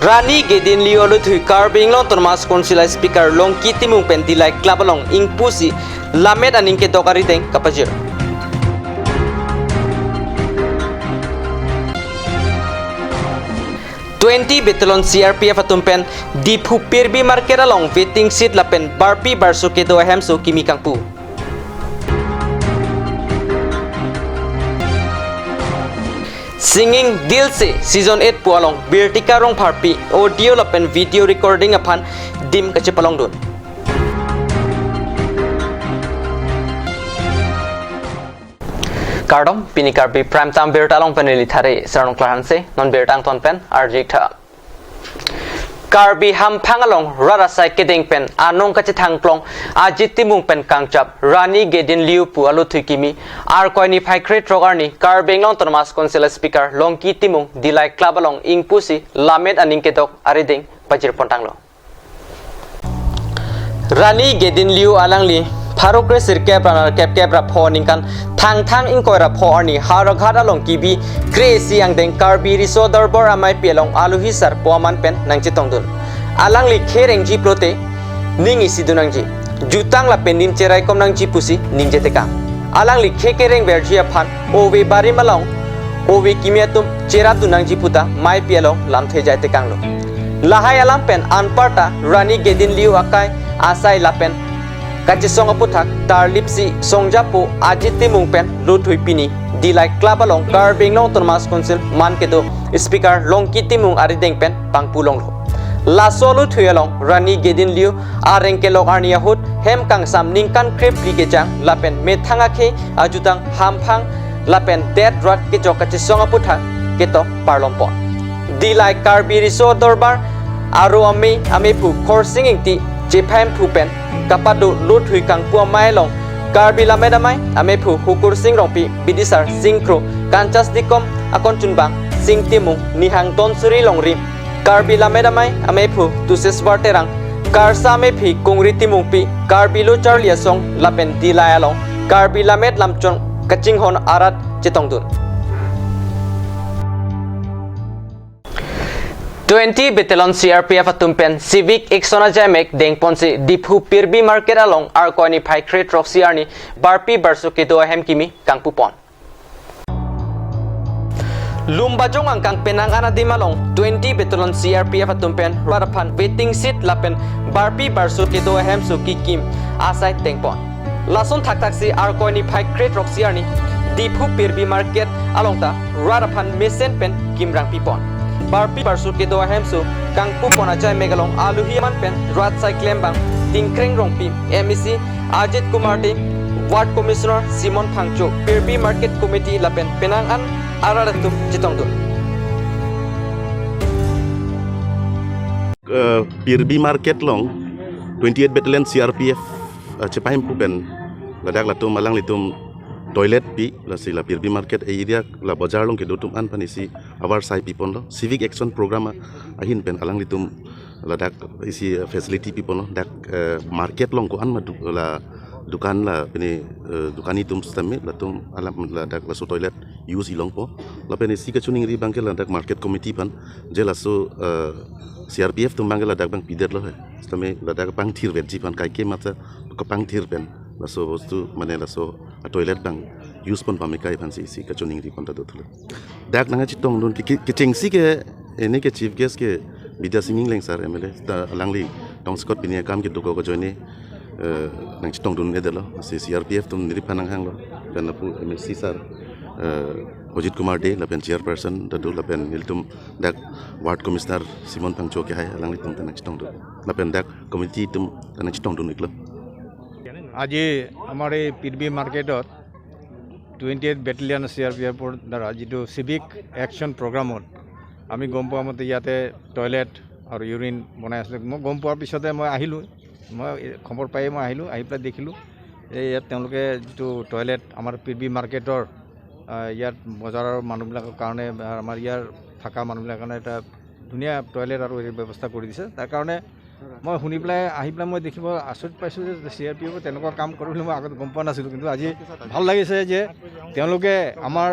Rani Gedin Liolo to Karbi Long Thomas Consular Speaker Long Kitimung Penti like Clabalong Ing Pussy Lamed and Inke Dokariteng Kapajir. Twenty Battalion CRPF atumpen Dipu Pirbi Market along waiting seat lapen Barpi Barsuke do Hamso Kimikangpu. Singing Dilse Season 8 pualong Birtika rong Parpi audio lapen video recording upon dim kachepalong dun. Kardom pini Karbi prime time birtalong penili thare sarong klahanse non birtang ton pen arjikta. Karbi ham pangalong rara sai keding pen anong kachithang plong ajitimung pen kangchap Rani Gedin Liu pualu thukimi ar koini phaikre trogarni Karbinglong Thomas Council Speaker Longki Timung dilai klabalong ingpusi lamet aningketok ariding pajir pontanglo. Rani Gedin Liu alangli Parokre sirke pranar kep rapho ningkan thang ingkoi rapho arni harakhat along kibi crazy ang deng Karbi riso darbor amai pelong aluhi sar poaman pen nangchi tongdun alang li khereng ji plote ning isi dunangji jutang la penin cherai kom nangji pusi ningje teka alang li khekereng verji aphan owe bari malong owe kimiatum chera tunangji puta mai pelong lamthe jai tekanglo lahai alam pen anparta Rani Gedin Liu akai asai lapen Kachi songa puthak tar lipsi songjapo ajiti mungpen luthui pini dilai klabalong Karbinglong Thomas Council mankedo speaker longki timung arideng pen pangpulong lo la solu thuyalong Rani Gedin Liu arengke lok arnia hut hem kang sam ningkan krep ligejang lapen methanga khe ajutang hamphang lapen dead rat ke jokachi songa puthak keto parlompo dilai Karbi riso dorbar aro ame pu khorsinging ti Jepam Pupen Kapado Lut Hui Kang Pua Mailong Karbi Lamedamai Amepu Hukur Sing Rompi Bidisar Singkro Kancas Dikom Akon Chunbang Sing Timung Nihang Don Suri Longri Karbi Lamedamai Amepu Tuses Varterang Karsa Mepi Kungri Timungpi Karbi Lu Charlia Song Lapen Dilayalong Karbi Lamed Lamchon Kachinghon Arat Chetongdun 20 Battalion CRPF atumpen Civic Exona Jamek Dengponsi Dipu Pirbi Market along Arkoini Paikre Troxiarni Barpi Barsuke do Hemkimi Kangpupon Lumbajong ang kang penang anadimalong 20 Battalion CRPF atumpen Rarapan waiting seat lapen Barpi Barsuke do Hemsuki Kim Asai Tengpon Lason Taktaksi Arkoini Paikre Troxiarni Dipu Pirbi Market along ta Rarapan Mesen Pen Kimrang Pipon Barpi Barsuke do Hemsu Kangpu Ponachai Megalong Aluhiman Pen Rat Sai Klembang Tingkreng Rongpi MEC Ajit Kumar De Ward Commissioner Simon Phangcho Pirbi Market Committee Lapen Penangan Araratum Chitongdun Pirbi Market long 28 Battalion CRPF Cepaim Pupen Ladak Latum Malang Litum Toilet pi la sila Pirbi Market area la bazar long ke dotum an panisi awar sai pipon lo civic action program ahin pen alang litum la dak isi facility pipon lo dak market long ko an madu la dukan la pene dukan itum stame la tum alam la dak la so toilet use ilong po la pene si ka chuning ri bangke la dak market committee pan je la so CRPF tum bangke la dak bang pidet lo stame la dak pang thir vet ji pan kai ke mata ko pang thir pen laso bostu mane laso toilet bang use pon pamikai phansi si ka chuning ri pon ta dothule dak nanga chitong dun ki chengsi ke ene ke chief guest ke Vidya Singing leng sar MLA ta alangli tong scott binia kam ke duko ko joine nang chitong dun edelo si CRPF tum niri phanang hang lo kan pu MLC sar Ajit Kumar De lapen chairperson da du lapen niltum dak ward commissioner Simon Phangcho ke hai alangli tum ta nang chitong dun lapen dak committee tum ta nang chitong dun iklo আজি আমাৰ এই পিৰবি মাৰ্কেটত 28 battalion CRPFৰ দ্বাৰা যিটো civic action প্ৰগ্ৰামত আমি গম পোৱা মতে ইয়াতে টয়লেট আৰু ইউৰিন বনাই আছিলে মই গম পোৱাৰ পিছতে মই আহিলোঁ মই খবৰ পাই মই আহিলোঁ আহি পেলাই দেখিলোঁ এই ইয়াত তেওঁলোকে যিটো টয়লেট আমাৰ পিৰবি মাৰ্কেটৰ ইয়াত বজাৰৰ মানুহবিলাকৰ কাৰণে আমাৰ ইয়াৰ থকা মানুহবিলাকৰ কাৰণে এটা ধুনীয়া টয়লেট আৰু এই ব্যৱস্থা কৰি দিছে তাৰ কাৰণে মই শুনি পেলাই আহি পেলাই মই দেখিব আচৰিত পাইছোঁ যে CRPF তেনেকুৱা কাম কৰিবলৈ মই আগত গম পোৱা নাছিলোঁ কিন্তু আজি ভাল লাগিছে যে তেওঁলোকে আমাৰ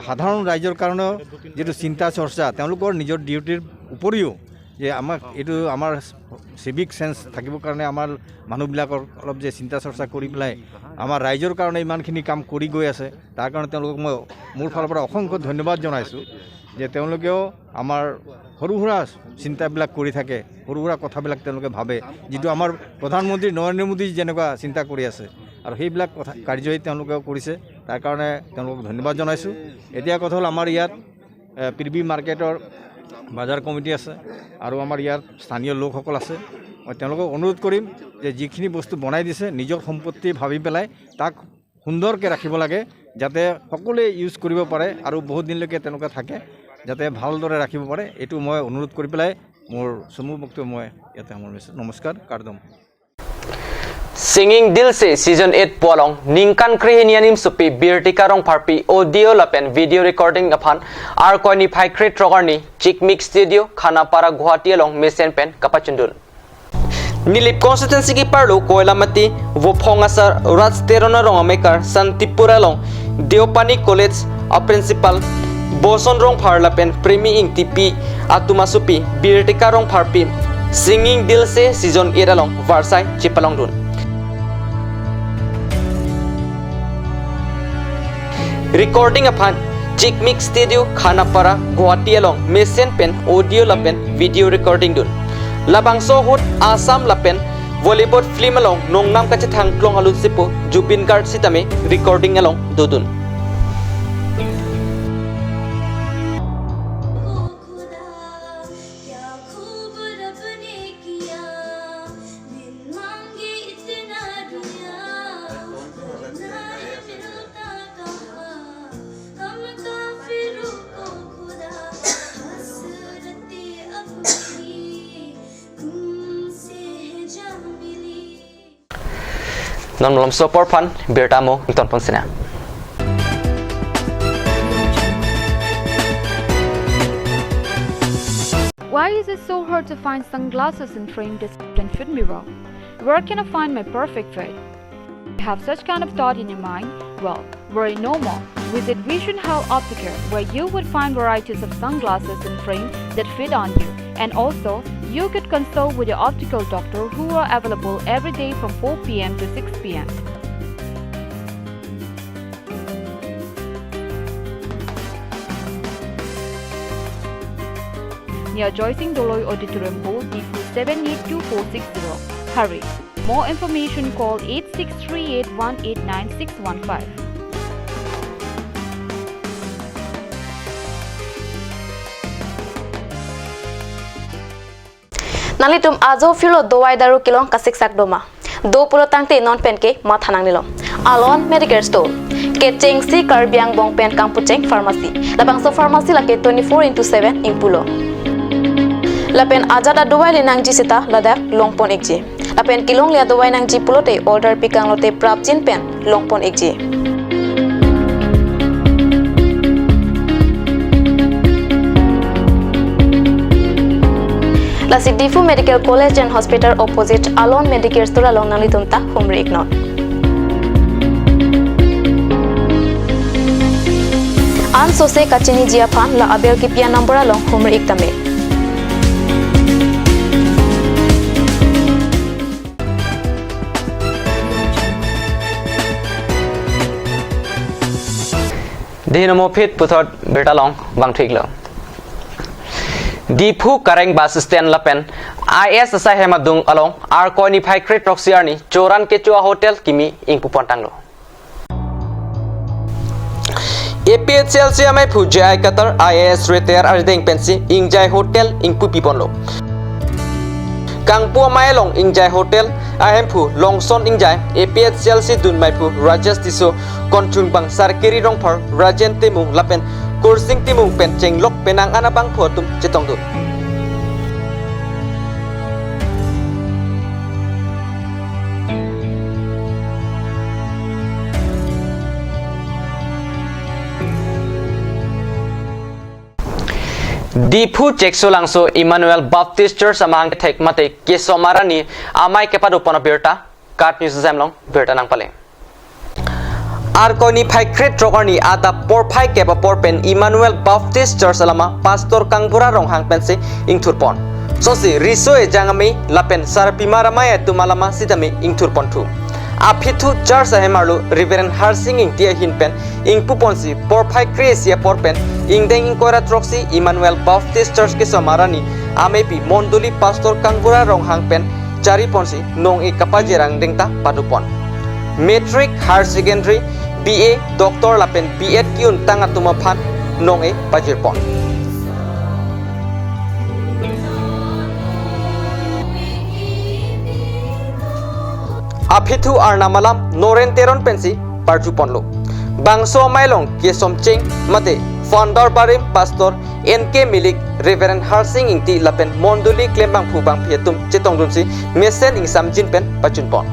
সাধাৰণ ৰাইজৰ কাৰণেও যিটো চিন্তা চৰ্চা তেওঁলোকৰ নিজৰ ডিউটিৰ উপৰিও যে আমাক এইটো আমাৰ চিভিক চেন্স থাকিবৰ কাৰণে আমাৰ মানুহবিলাকৰ অলপ যে চিন্তা চৰ্চা কৰি পেলাই আমাৰ ৰাইজৰ কাৰণে ইমানখিনি কাম কৰি গৈ আছে তাৰ কাৰণে তেওঁলোকক মই মোৰ ফালৰ পৰা অসংখ্য ধন্যবাদ জনাইছোঁ যে তেওঁলোকেও আমাৰ সৰু সুৰা চিন্তাবিলাক কৰি থাকে সৰু সুৰা কথাবিলাক তেওঁলোকে ভাবে যিটো আমাৰ প্ৰধানমন্ত্ৰী নৰেন্দ্ৰ মোদী যেনেকুৱা চিন্তা কৰি আছে আৰু সেইবিলাক কথা কাৰ্যই তেওঁলোকেও কৰিছে তাৰ কাৰণে তেওঁলোকক ধন্যবাদ জনাইছোঁ এতিয়া কথা হ'ল আমাৰ ইয়াত পিৰবি মাৰ্কেটৰ বজাৰ কমিটি আছে আৰু আমাৰ ইয়াৰ স্থানীয় লোকসকল আছে মই তেওঁলোকক অনুৰোধ কৰিম যে যিখিনি বস্তু বনাই দিছে নিজৰ সম্পত্তি ভাবি পেলাই তাক সুন্দৰকৈ ৰাখিব লাগে যাতে সকলোৱে ইউজ কৰিব পাৰে আৰু বহুত দিনলৈকে তেনেকুৱা থাকে যাতে ভালদৰে ৰাখিব পাৰে এইটো মই অনুৰোধ কৰি পেলাই মোৰ চমু বক্তব্য মই ইয়াতে সামৰিছোঁ নমস্কাৰ কাৰ্ডম Singing Dil se season 8 polong ningkan krihinianim supi birtika rong parpi audio lapen video recording aphan ar koni phai kre trogarni chick mix studio khanapara guwahati along mesen pen kapachundul Nilip constituency ki parlo koilamati wophongasar rajterona rong maker santipura long deopani college a principal boson rong pharla pen premi ing tipi atuma supi birtika rong parpi Singing Dil se season 8 along varsai chipalong dun Recording upon Chick Mix Studio Khanapara Guwahati along Mesen pen audio lapen video recording dun Labang sohut Assam lapen Volleyball film along Nongnam kachithang klong alut sipo Jubin Guard sitame recording along dudun Non belum support pan bertamu ton ponsina. Why is it so hard to find sunglasses in frame discipline fit me well? Where can I find my perfect fit? You have such kind of thought in your mind? Well, worry no more. Visit Vision Health Opticare where you would find varieties of sunglasses in frame that fit on you. And also, you could consult with your optical doctor who are available every day from 4 p.m. to 6 p.m. Near Joycing Doloy Auditorium Hall, D4 782460. Hurry! More information call 8638189615. Nalitum azo filo dowai daru kilong kasik sak doma. Do pulo tangte non pen ke mathanang nilom. Alon medical store. Ke chengsi karbiang bong pen kang pucheng pharmacy. Labang so pharmacy la ke 24/7 ing pulo. Lapen ajada dowai linang ji sita ladak longpon ekji. Lapen kilong lia dowai nang ji pulo te order pikang lote prapjin pen longpon ekji. La Sidifu Medical College and Hospital opposite Alon Medicare Store along Nalitumta Humri Ignore. An sose kachini jiapan la abel kipia number along Humri Iktame. Dinamo pit puthot bertalong bang thiglo Dipu Kareng bus stand lapen IS asai hemadung along ar koni phai kret proxiarni choran kechua hotel kimi ingpu pontanglo APHL se amai phujai katar IS retire ardeng pensi ingjai hotel ingpu piponlo Kangpu mai long ingjai hotel ahemphu longson ingjai APHL se dun mai phu rajas tiso konchung bang sarkeri rong phar rajen temung lapen kursing timung pen cheng lok penang anabang photum chetong du Dipu Chekso langso Emmanuel Baptist Church amang thek mate kesomarani amai kepadu pono berta kat news zamlong berta nang pale Arkoni phai kret rokarni ata por phai kepa por pen Emmanuel Baptist Church alama pastor kangbura rong hang pen se ingthurpon so si riso e jangami lapen sarpimara maya tumalama sidami ingthurpon thu apithu church ahemarlu Reverend Harsing ing tia hin pen ing puponsi por phai kresia por pen ing deng ing kora troxi Emmanuel Baptist Church ke somarani amepi monduli pastor kangbura rong hang pen chari ponsi nong e kapajirang dengta padupon Matric Higher Secondary BA Doctor lapen BEd kiun tanga tumaphan nong e pajirpon Apithu arnamalam noren teron pensi parjuponlo bangso mailong kesom cheng mate founder barim pastor NK Milik Reverend Harsing ingti lapen monduli klembang phubang phietum chetong dunsi mesen ing samjin pen pachunpon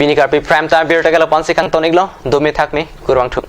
Bini Karbi prime time beer tagala pansi kang tonig lo dumi thak ni kurwang thuk